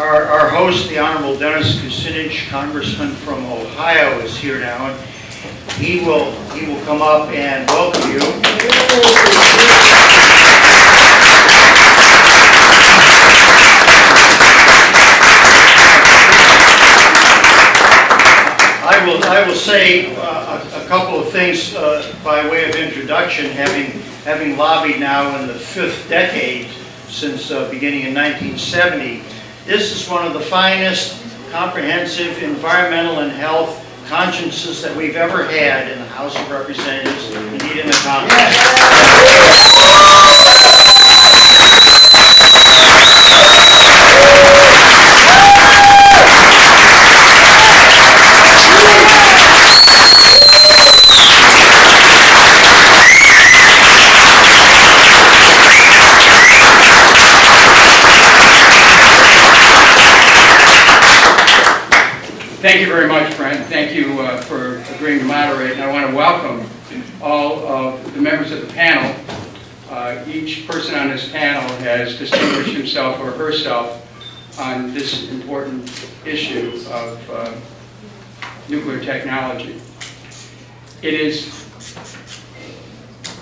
Our host, the Honorable Dennis Kucinich, Congressman from Ohio, is here now, and he will come up and welcome you. I will say a couple of things by way of introduction, having lobbied now in the 5th decade since beginning in 1970. This is one of the finest comprehensive environmental and health consciences that we've ever had in the House of Representatives, indeed in the Congress. Thank you very much, Brent. Thank you for agreeing to moderate. And I want to welcome all of the members of the panel. Each person on this panel has distinguished himself or herself on this important issue of nuclear technology. It is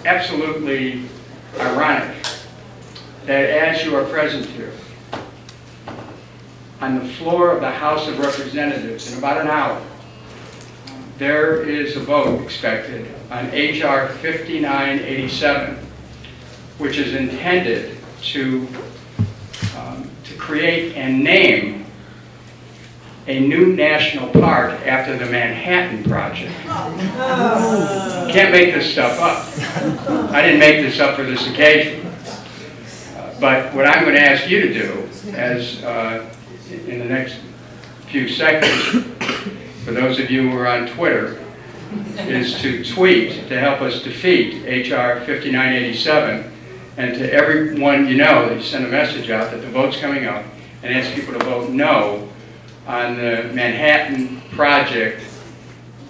absolutely ironic that as you are present here, on the floor of the House of Representatives in about an hour, there is a vote expected on H.R. 5987, which is intended to create and name a new national park after the Manhattan Project. Can't make this stuff up. I didn't make this up for this occasion. But what I'm going to ask you to do, as in the next few seconds, for those of you who are on Twitter, is to tweet to help us defeat H.R. 5987, and to everyone you know, that you send a message out that the vote's coming up, and ask people to vote no on the Manhattan Project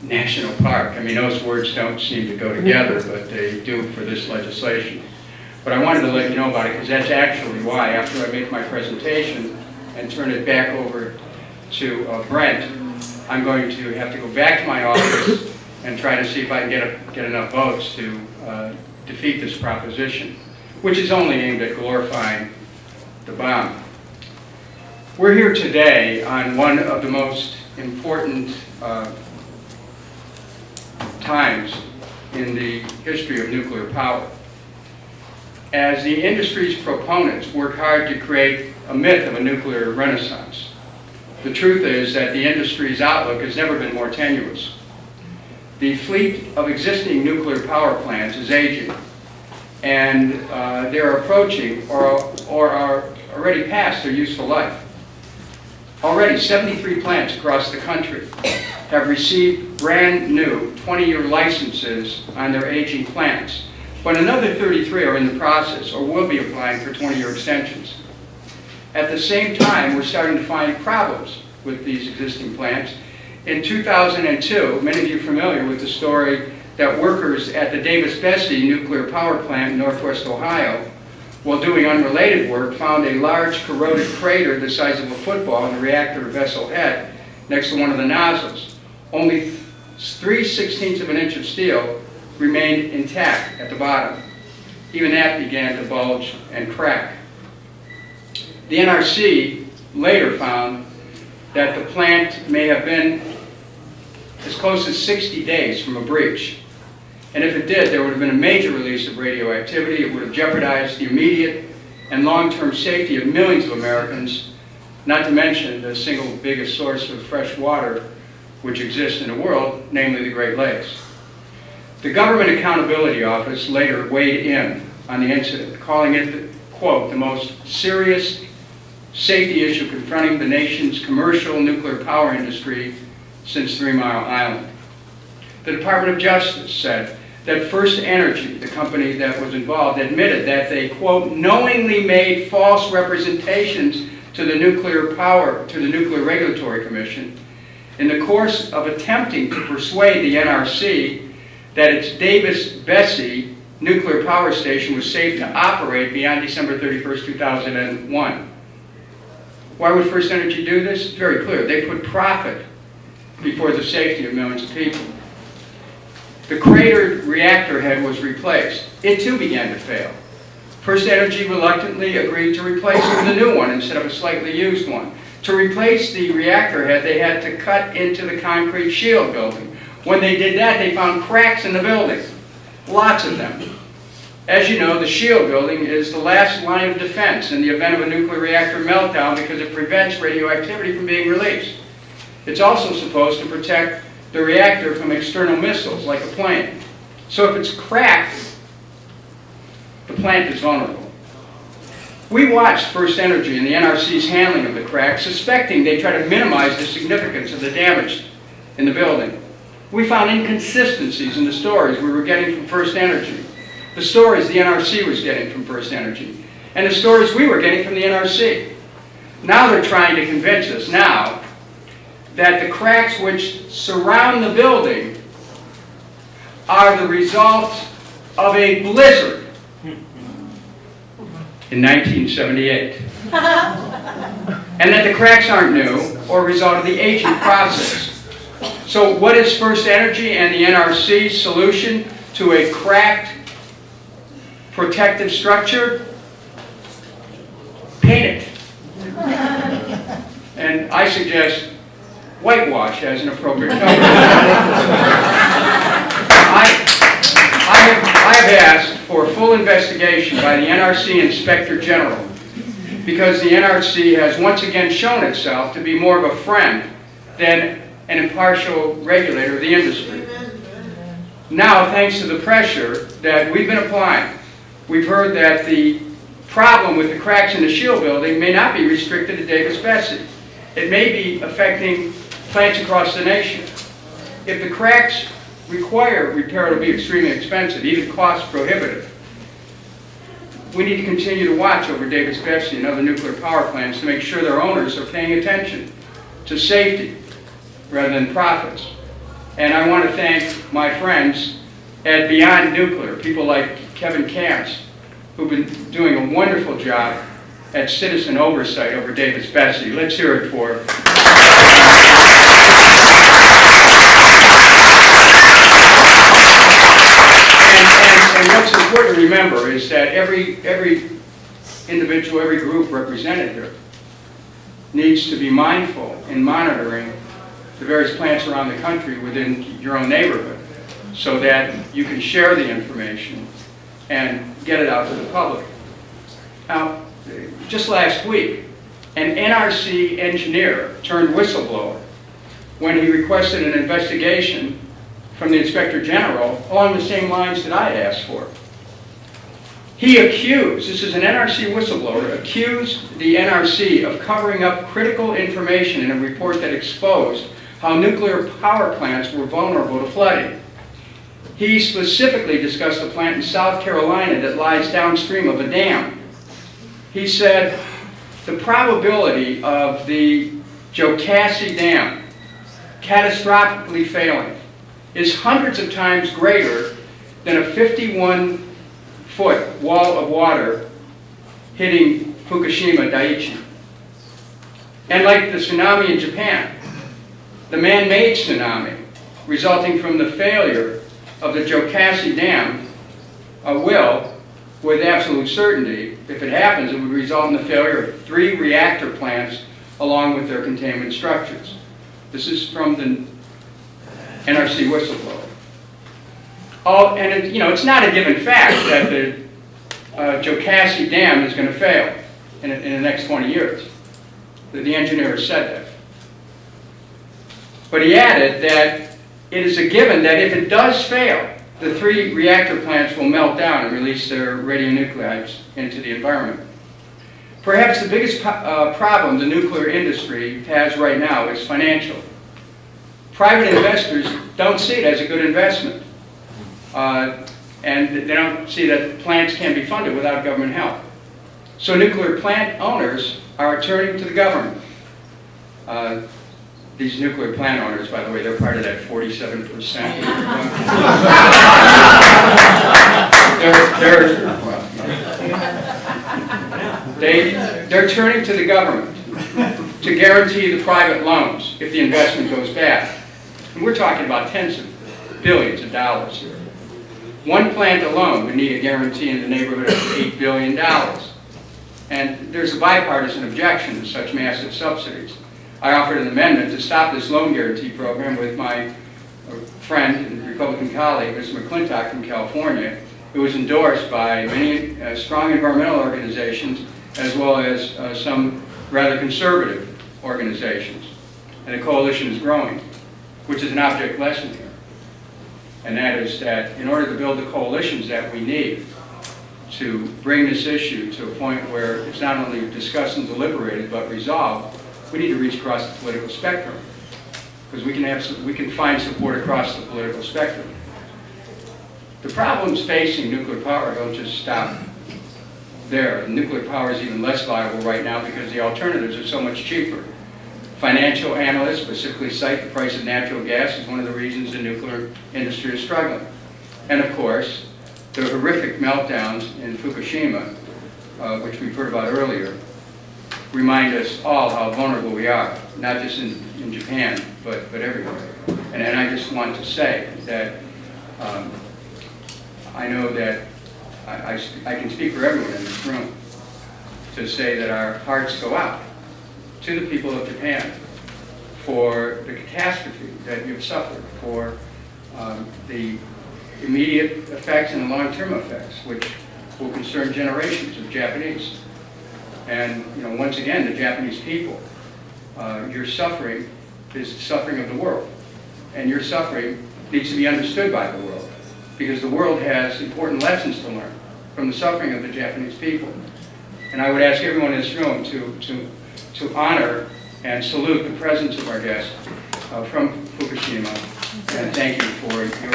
National Park. I mean, those words don't seem to go together, but they do for this legislation. But I wanted to let you know about it, because that's actually why, after I make my presentation and turn it back over to Brent, I'm going to have to go back to my office and try to see if I can get enough votes to defeat this proposition, which is only aimed at glorifying the bomb. We're here today on one of the most important times in the history of nuclear power. As the industry's proponents work hard to create a myth of a nuclear renaissance, the truth is that the industry's outlook has never been more tenuous. The fleet of existing nuclear power plants is aging, and they're approaching or are already past their useful life. Already, 73 plants across the country have received brand new 20-year licenses on their aging plants, but another 33 are in the process or will be applying for 20-year extensions. At the same time, we're starting to find problems with these existing plants. In 2002, many of you are familiar with the story that workers at the Davis-Besse nuclear power plant in northwest Ohio, while doing unrelated work, found a large corroded crater the size of a football in the reactor vessel head next to one of the nozzles. Only 3/16 of an inch of steel remained intact at the bottom. Even that began to bulge and crack. The NRC later found that the plant may have been as close as 60 days from a breach. And if it did, there would have been a major release of radioactivity. It would have jeopardized the immediate and long-term safety of millions of Americans, not to mention the single biggest source of fresh water which exists in the world, namely the Great Lakes. The Government Accountability Office later weighed in on the incident, calling it, quote, the most serious safety issue confronting the nation's commercial nuclear power industry since 3 Mile Island. The Department of Justice said that First Energy, the company that was involved, admitted that they, quote, knowingly made false representations to the Nuclear Regulatory Commission in the course of attempting to persuade the NRC that its Davis-Besse nuclear power station was safe to operate beyond December 31st, 2001. Why would First Energy do this? It's very clear. They put profit before the safety of millions of people. The cratered reactor head was replaced. It too began to fail. First Energy reluctantly agreed to replace it with a new one instead of a slightly used one. To replace the reactor head, they had to cut into the concrete shield building. When they did that, they found cracks in the building. Lots of them. As you know, the shield building is the last line of defense in the event of a nuclear reactor meltdown because it prevents radioactivity from being released. It's also supposed to protect the reactor from external missiles, like a plane. So if it's cracked, the plant is vulnerable. We watched First Energy and the NRC's handling of the crack, suspecting they try to minimize the significance of the damage in the building. We found inconsistencies in the stories we were getting from First Energy, the stories the NRC was getting from First Energy, and the stories we were getting from the NRC. Now they're trying to convince us now that the cracks which surround the building are the result of a blizzard in 1978. And that the cracks aren't new or a result of the aging process. So what is First Energy and the NRC's solution to a cracked protective structure? Paint it. And I suggest whitewash as an appropriate color. I have asked for a full investigation by the NRC Inspector General because the NRC has once again shown itself to be more of a friend than an impartial regulator of the industry. Now, thanks to the pressure that we've been applying, we've heard that the problem with the cracks in the shield building may not be restricted to Davis-Besse. It may be affecting plants across the nation. If the cracks require repair, it'll be extremely expensive, even cost prohibitive. We need to continue to watch over Davis-Besse and other nuclear power plants to make sure their owners are paying attention to safety rather than profits. And I want to thank my friends at Beyond Nuclear, people like Kevin Camps, who've been doing a wonderful job at citizen oversight over Davis-Besse. Let's hear it for And what's important to remember is that every individual, every group represented here needs to be mindful in monitoring the various plants around the country within your own neighborhood so that you can share the information and get it out to the public. Now, just last week, an NRC engineer turned whistleblower when he requested an investigation from the Inspector General along the same lines that I asked for. He accused, this is an NRC whistleblower, accused the NRC of covering up critical information in a report that exposed how nuclear power plants were vulnerable to flooding. He specifically discussed a plant in South Carolina that lies downstream of a dam. He said the probability of the Jocassee Dam catastrophically failing is hundreds of times greater than a 51-foot wall of water hitting Fukushima Daiichi. And like the tsunami in Japan, the man-made tsunami resulting from the failure of the Jocassee Dam will, with absolute certainty, if it happens, it would result in the failure of 3 reactor plants along with their containment structures. This is from the NRC whistleblower. And it's not a given fact that the Jocassee Dam is going to fail in the next 20 years. The engineer said that. But he added that it is a given that if it does fail, the 3 reactor plants will melt down and release their radionuclides into the environment. Perhaps the biggest problem the nuclear industry has right now is financial. Private investors don't see it as a good investment. And they don't see that plants can be funded without government help. So nuclear plant owners are turning to the government. These nuclear plant owners, by the way, they're part of that 47%. They're turning to the government to guarantee the private loans if the investment goes bad. And we're talking about tens of billions of dollars here. One plant alone would need a guarantee in the neighborhood of $8 billion. And there's a bipartisan objection to such massive subsidies. I offered an amendment to stop this loan guarantee program with my friend and Republican colleague, Mr. McClintock from California. It was endorsed by many strong environmental organizations as well as some rather conservative organizations. And the coalition is growing, which is an object lesson here. And that is that in order to build the coalitions that we need to bring this issue to a point where it's not only discussed and deliberated but resolved, we need to reach across the political spectrum. Because we can find support across the political spectrum. The problems facing nuclear power don't just stop there. Nuclear power is even less viable right now because the alternatives are so much cheaper. Financial analysts specifically cite the price of natural gas as one of the reasons the nuclear industry is struggling. And of course, the horrific meltdowns in Fukushima, which we've heard about earlier, remind us all how vulnerable we are, not just in Japan, but everywhere. And I just want to say that I know that I can speak for everyone in this room to say that our hearts go out to the people of Japan for the catastrophe that you've suffered, for the immediate effects and the long-term effects, which will concern generations of Japanese. And once again, the Japanese people, your suffering is the suffering of the world. And your suffering needs to be understood by the world, because the world has important lessons to learn from the suffering of the Japanese people. And I would ask everyone in this room to honor and salute the presence of our guest from Fukushima, and thank you for your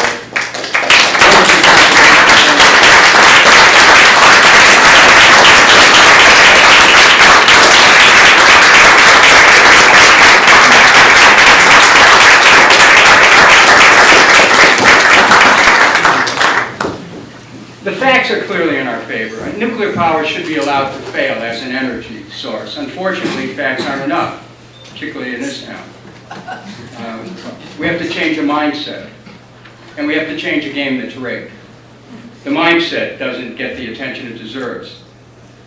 The facts are clearly in our favor. Nuclear power should be allowed to fail as an energy source. Unfortunately, facts aren't enough, particularly in this town. We have to change a mindset, and we have to change a game that's rigged. The mindset doesn't get the attention it deserves.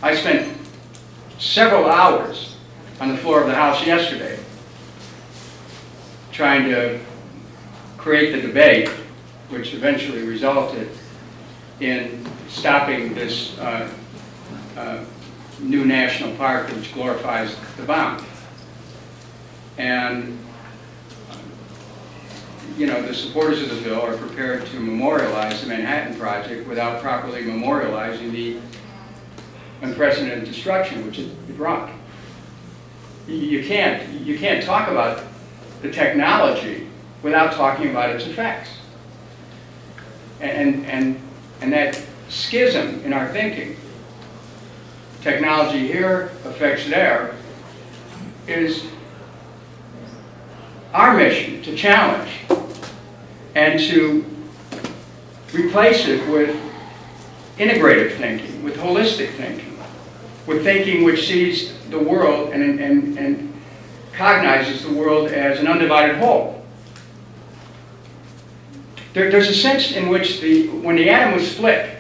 I spent several hours on the floor of the House yesterday trying to create the debate, which eventually resulted in stopping this new national park which glorifies the bomb. And the supporters of the bill are prepared to memorialize the Manhattan Project without properly memorializing the unprecedented destruction which it brought. You can't talk about the technology without talking about its effects. And that schism in our thinking, technology here, effects there, is our mission to challenge and to replace it with integrative thinking, with holistic thinking, with thinking which sees the world and cognizes the world as an undivided whole. There's a sense in which when the atom was split,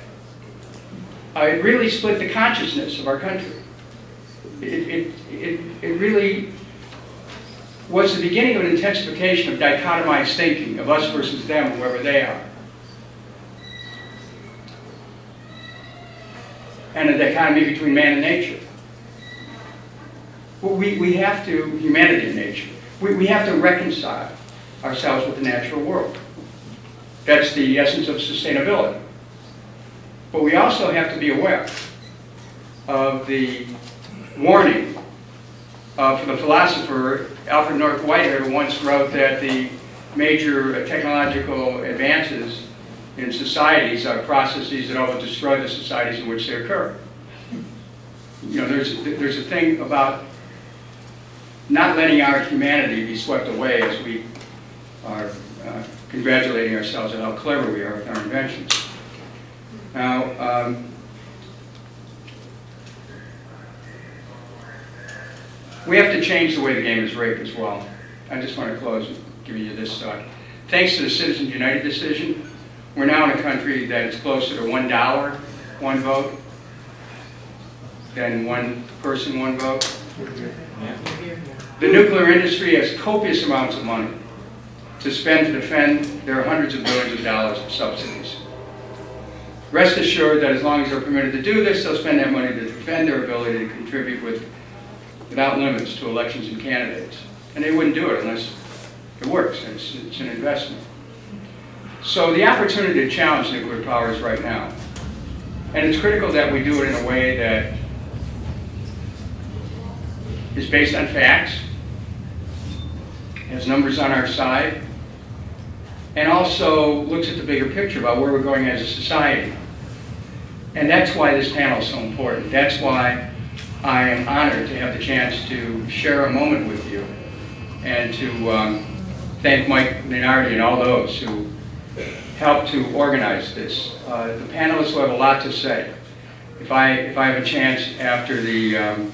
it really split the consciousness of our country. It really was the beginning of an intensification of dichotomized thinking, of us versus them, whoever they are. And a dichotomy between man and nature. We have to, humanity and nature, we have to reconcile ourselves with the natural world. That's the essence of sustainability. But we also have to be aware of the warning of the philosopher Alfred North Whitehead, who once wrote that the major technological advances in societies are processes that will destroy the societies in which they occur. There's a thing about not letting our humanity be swept away as we are congratulating ourselves on how clever we are with our inventions. Now, We have to change the way the game is rigged as well. I just want to close with giving you this thought. Thanks to the Citizens United decision, we're now in a country that is closer to $1, one vote, than one person, one vote. The nuclear industry has copious amounts of money to spend to defend their hundreds of billions of dollars of subsidies. Rest assured that as long as they're permitted to do this, they'll spend that money to defend their ability to contribute without limits to elections and candidates. And they wouldn't do it unless it works. It's an investment. So the opportunity to challenge nuclear power is right now. And it's critical that we do it in a way that is based on facts, has numbers on our side, and also looks at the bigger picture about where we're going as a society. And that's why this panel is so important. That's why I am honored to have the chance to share a moment with you and to thank Mike Minardi and all those who helped to organize this. The panelists will have a lot to say. If I have a chance after the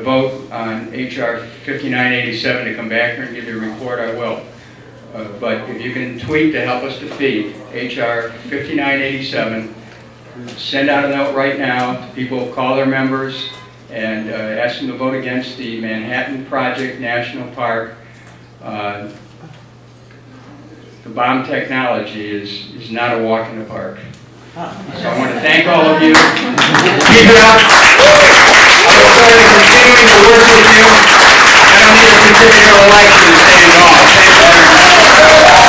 vote on H.R. 5987 to come back here and give you a report, I will. But if you can tweet to help us defeat H.R. 5987, send out a note right now to people, call their members, and ask them to vote against the Manhattan Project National Park. The bomb technology is not a walk in the park. So I want to thank all of you. Keep it up. I look forward to continuing to work with you. I don't need a particular election to say it all. Thank you very much.